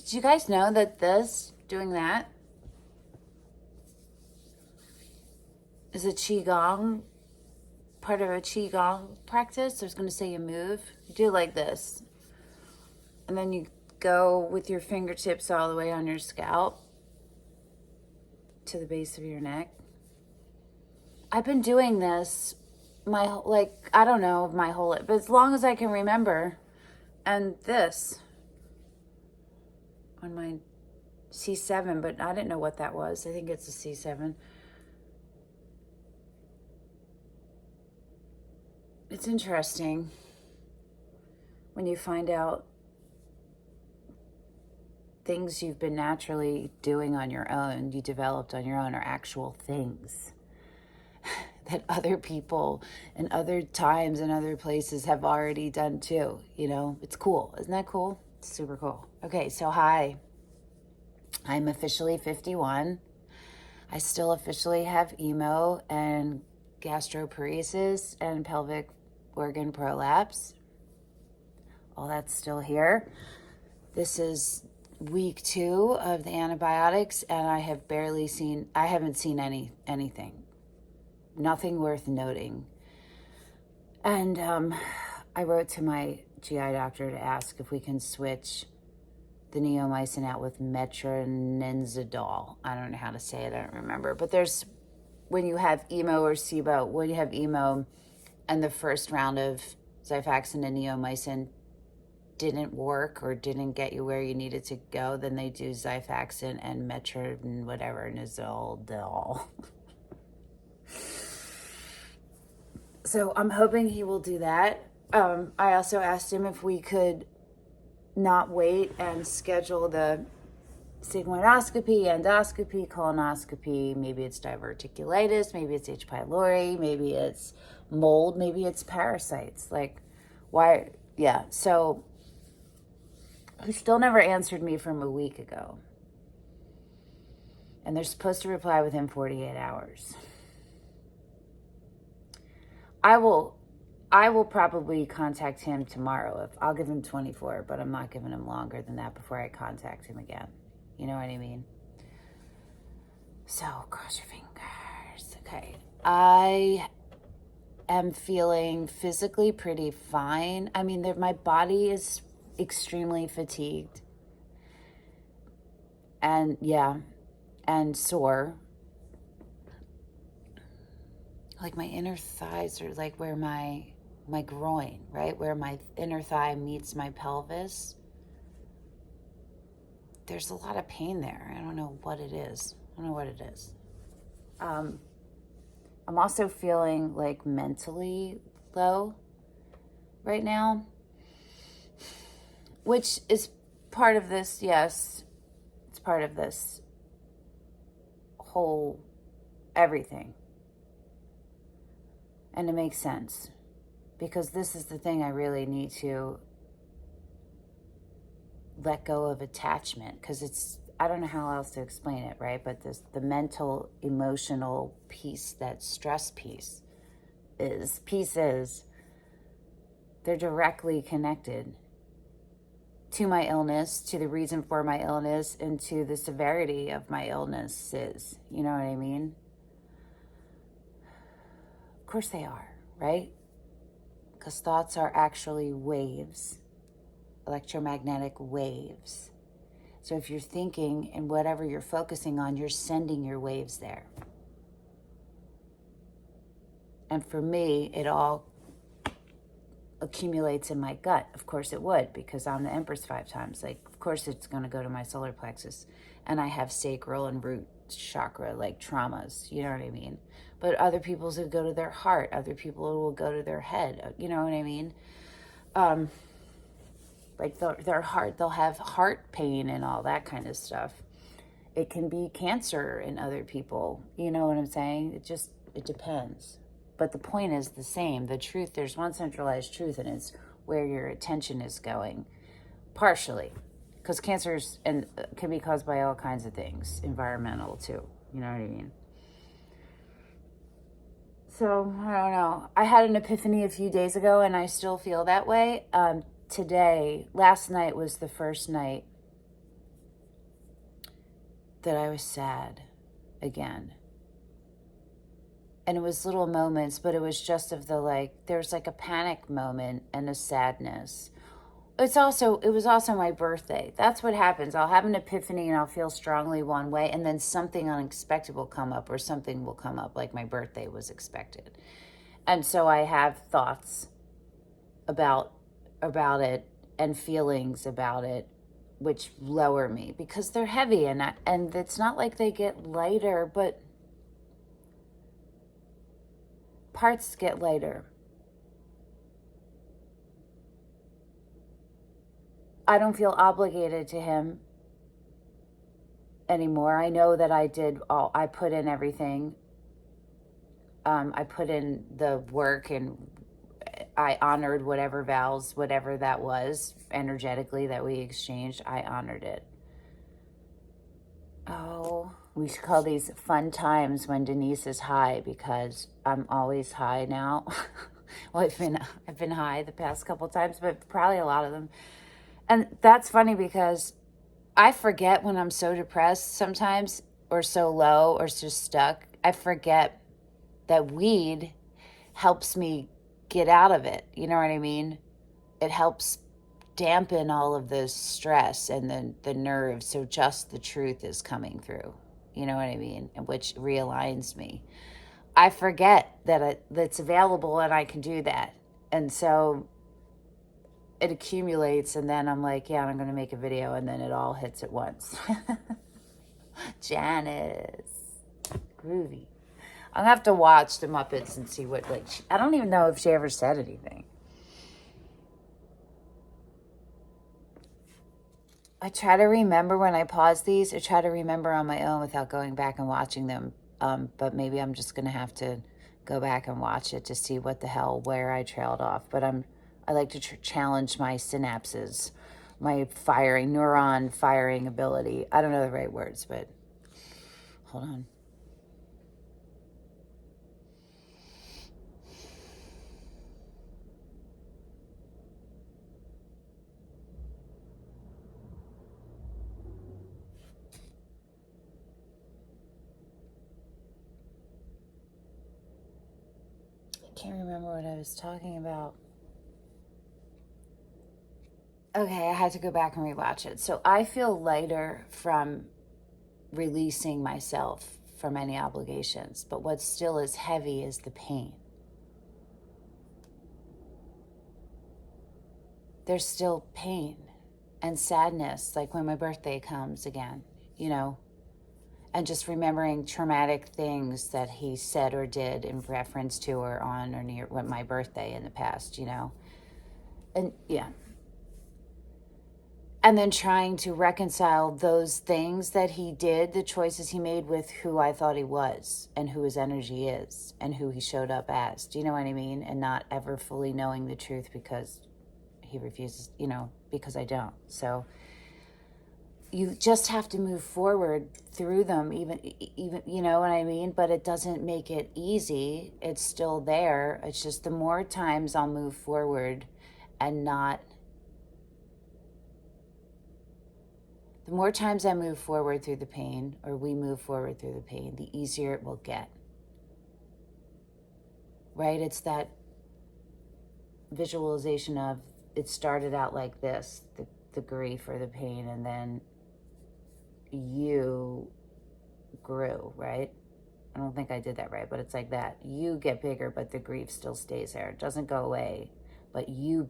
Did you guys know that doing that, is a Qigong, part of a Qigong practice? I was going to say you move. You do like this. And then you go with your fingertips all the way on your scalp to the base of your neck. I've been doing this I don't know, my whole life, but as long as I can remember. And this on my C7, but I didn't know what that was. I think it's a C7. It's interesting when you find out things you've been naturally doing on your own, you developed on your own, are actual things that other people and other times and other places have already done too. You know, it's cool. Isn't that cool? It's super cool. Okay, so hi. I'm officially 51. I still officially have IMO and gastroparesis and pelvic organ prolapse. All that's still here. This is week 2 of the antibiotics, and I haven't seen anything. Nothing worth noting. And I wrote to my GI doctor to ask if we can switch the NEOMYCIN out with metronidazole. I don't know how to say it, I don't remember. But when you have IMO or SIBO, when you have IMO and the first round of XIFAXAN and NEOMYCIN didn't work or didn't get you where you needed to go, then they do XIFAXAN and metronidazole. So I'm hoping he will do that. I also asked him if we could not wait and schedule the sigmoidoscopy, endoscopy, colonoscopy. Maybe it's diverticulitis, maybe it's H. pylori, maybe it's mold, maybe it's parasites. Like, why? Yeah, so he still never answered me from a week ago. And they're supposed to reply within 48 hours. I will probably contact him tomorrow. I'll give him 24, but I'm not giving him longer than that before I contact him again. You know what I mean? So cross your fingers. Okay. I am feeling physically pretty fine. I mean, my body is extremely fatigued. And sore. Like my inner thighs are like where my groin, right? Where my inner thigh meets my pelvis. There's a lot of pain there. I don't know what it is. I'm also feeling like mentally low right now, which is part of this, yes. It's part of this whole everything. And it makes sense, because this is the thing I really need to let go of attachment, because I don't know how else to explain it, right? But the mental, emotional piece, that stress piece is, they're directly connected to my illness, to the reason for my illness, and to the severity of my illnesses. You know what I mean? Of course they are, right? Because thoughts are actually waves, electromagnetic waves. So if you're thinking and whatever you're focusing on, you're sending your waves there. And for me, it all accumulates in my gut. Of course it would, because I'm the Empress 5 times. Like, of course it's going to go to my solar plexus. And I have sacral and root chakra, like traumas, you know what I mean? But other people's will go to their heart. Other people will go to their head, you know what I mean? Like their heart, they'll have heart pain and all that kind of stuff. It can be cancer in other people, you know what I'm saying? It depends. But the point is the same. The truth, there's one centralized truth, and it's where your attention is going, partially. Because cancers can be caused by all kinds of things, environmental too, you know what I mean? So, I don't know. I had an epiphany a few days ago, and I still feel that way. Last night was the first night that I was sad again. And it was little moments, but it was just of the like, there's like a panic moment and a sadness. It was also my birthday. That's what happens. I'll have an epiphany and I'll feel strongly one way, and then something unexpected will come up, or something will come up, like my birthday was expected. And so I have thoughts about it and feelings about it, which lower me because they're heavy, and it's not like they get lighter, but parts get lighter. I don't feel obligated to him anymore. I know that I put in everything. I put in the work, and I honored whatever vows, whatever that was energetically that we exchanged. I honored it. Oh, we should call these fun times when Denise is high, because I'm always high now. Well, I've been high the past couple times, but probably a lot of them. And that's funny because I forget when I'm so depressed sometimes, or so low, or just stuck. I forget that weed helps me get out of it. You know what I mean? It helps dampen all of the stress and the nerves, so just the truth is coming through. You know what I mean? And which realigns me. I forget that it's available and I can do that. And so it accumulates, and then I'm like, yeah, I'm going to make a video, and then it all hits at once. Janice. Groovy. I'm going to have to watch the Muppets and see what, like, I don't even know if she ever said anything. I try to remember when I pause these. I try to remember on my own without going back and watching them. But maybe I'm just going to have to go back and watch it to see what the hell, where I trailed off. But I like to challenge my synapses, my neuron firing ability. I don't know the right words, but hold on. I can't remember what I was talking about. Okay, I had to go back and rewatch it. So I feel lighter from releasing myself from any obligations, but what still is heavy is the pain. There's still pain and sadness, like when my birthday comes again, you know, and just remembering traumatic things that he said or did in reference to or on or near my birthday in the past, you know, and yeah. And then trying to reconcile those things that he did, the choices he made, with who I thought he was and who his energy is and who he showed up as. Do you know what I mean? And not ever fully knowing the truth because he refuses, you know, because I don't. So you just have to move forward through them, even, you know what I mean? But it doesn't make it easy. It's still there. It's just the more times I'll move forward and not... The more times I move forward through the pain, or we move forward through the pain, the easier it will get. Right? It's that visualization of it started out like this, the grief or the pain, and then you grew, right? I don't think I did that right, but it's like that. You get bigger, but the grief still stays there. It doesn't go away, but you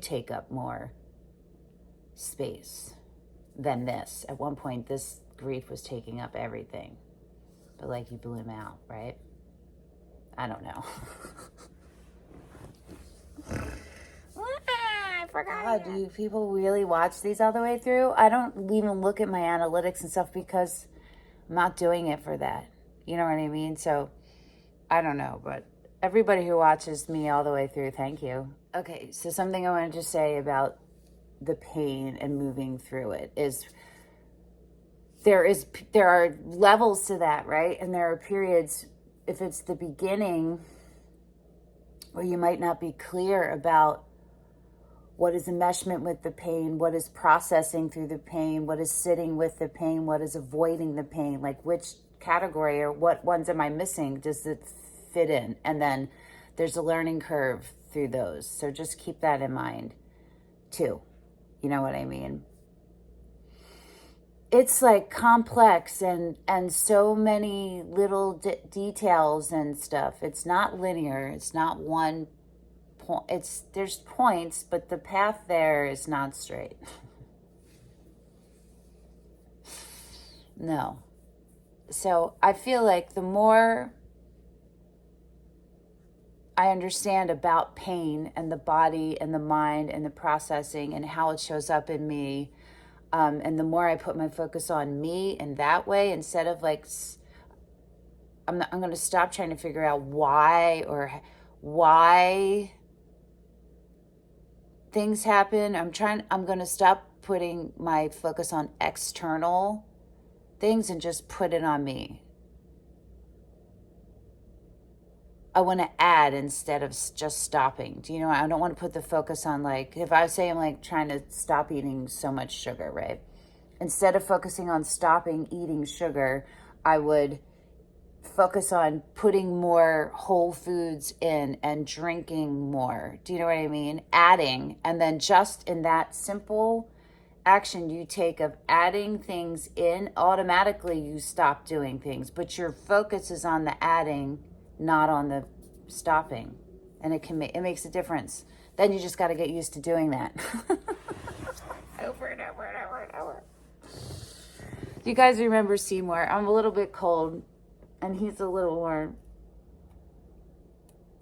take up more space than this. At one point, this grief was taking up everything, but like you blew him out, right? I don't know. I forgot. God, do people really watch these all the way through? I don't even look at my analytics and stuff because I'm not doing it for that. You know what I mean? So I don't know, but everybody who watches me all the way through, thank you. Okay, so something I wanted to say about the pain and moving through it is there are levels to that, right? And there are periods, if it's the beginning, where you might not be clear about What is enmeshment with the pain? What is processing through the pain? What is sitting with the pain? What is avoiding the pain? Like, which category or what ones am I missing? Does it fit in? And then there's a learning curve through those. So just keep that in mind too. You know what I mean? It's like complex and so many little details and stuff. It's not linear. It's not one point. There's points, but the path there is not straight. No. So I feel like the more I understand about pain and the body and the mind and the processing and how it shows up in me, and the more I put my focus on me in that way, instead of like, I'm going to stop trying to figure out why things happen. I'm going to stop putting my focus on external things and just put it on me. I want to add instead of just stopping. Do you know, I don't want to put the focus on, like, if I say I'm like trying to stop eating so much sugar, right? Instead of focusing on stopping eating sugar, I would focus on putting more whole foods in and drinking more. Do you know what I mean? Adding, and then just in that simple action you take of adding things in, automatically you stop doing things, but your focus is on the adding, not on the stopping, and it makes a difference. Then you just got to get used to doing that. Over and over and over and over. You guys remember Seymour? I'm a little bit cold, and he's a little warm.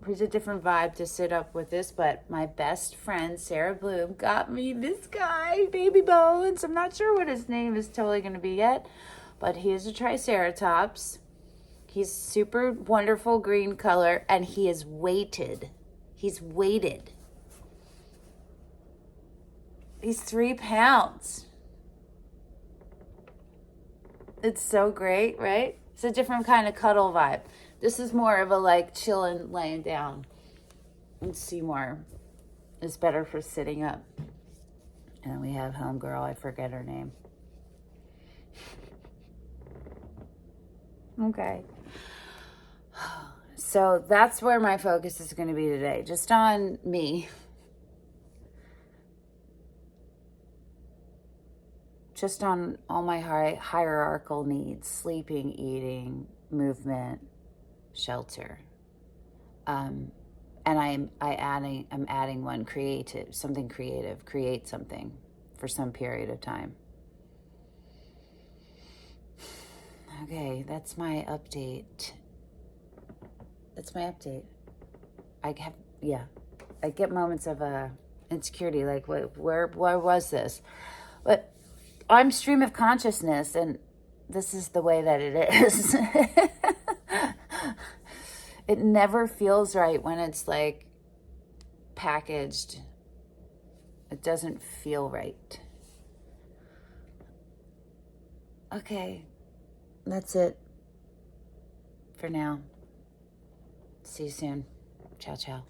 He's a different vibe to sit up with this, but my best friend Sarah Bloom got me this guy, Baby Bones. I'm not sure what his name is totally going to be yet, but he is a Triceratops. He's super wonderful green color, and he is weighted. He's weighted. He's 3 pounds. It's so great, right? It's a different kind of cuddle vibe. This is more of a like chilling, laying down. And Seymour is better for sitting up. And we have homegirl, I forget her name. Okay. So that's where my focus is going to be today, just on me. Just on all my hierarchical needs: sleeping, eating, movement, shelter. And I'm adding one: creative, something creative, create something for some period of time. Okay, that's my update. I get moments of insecurity, like where was this? But I'm stream of consciousness, and this is the way that it is. It never feels right when it's like packaged. It doesn't feel right. Okay, that's it for now. See you soon. Ciao, ciao.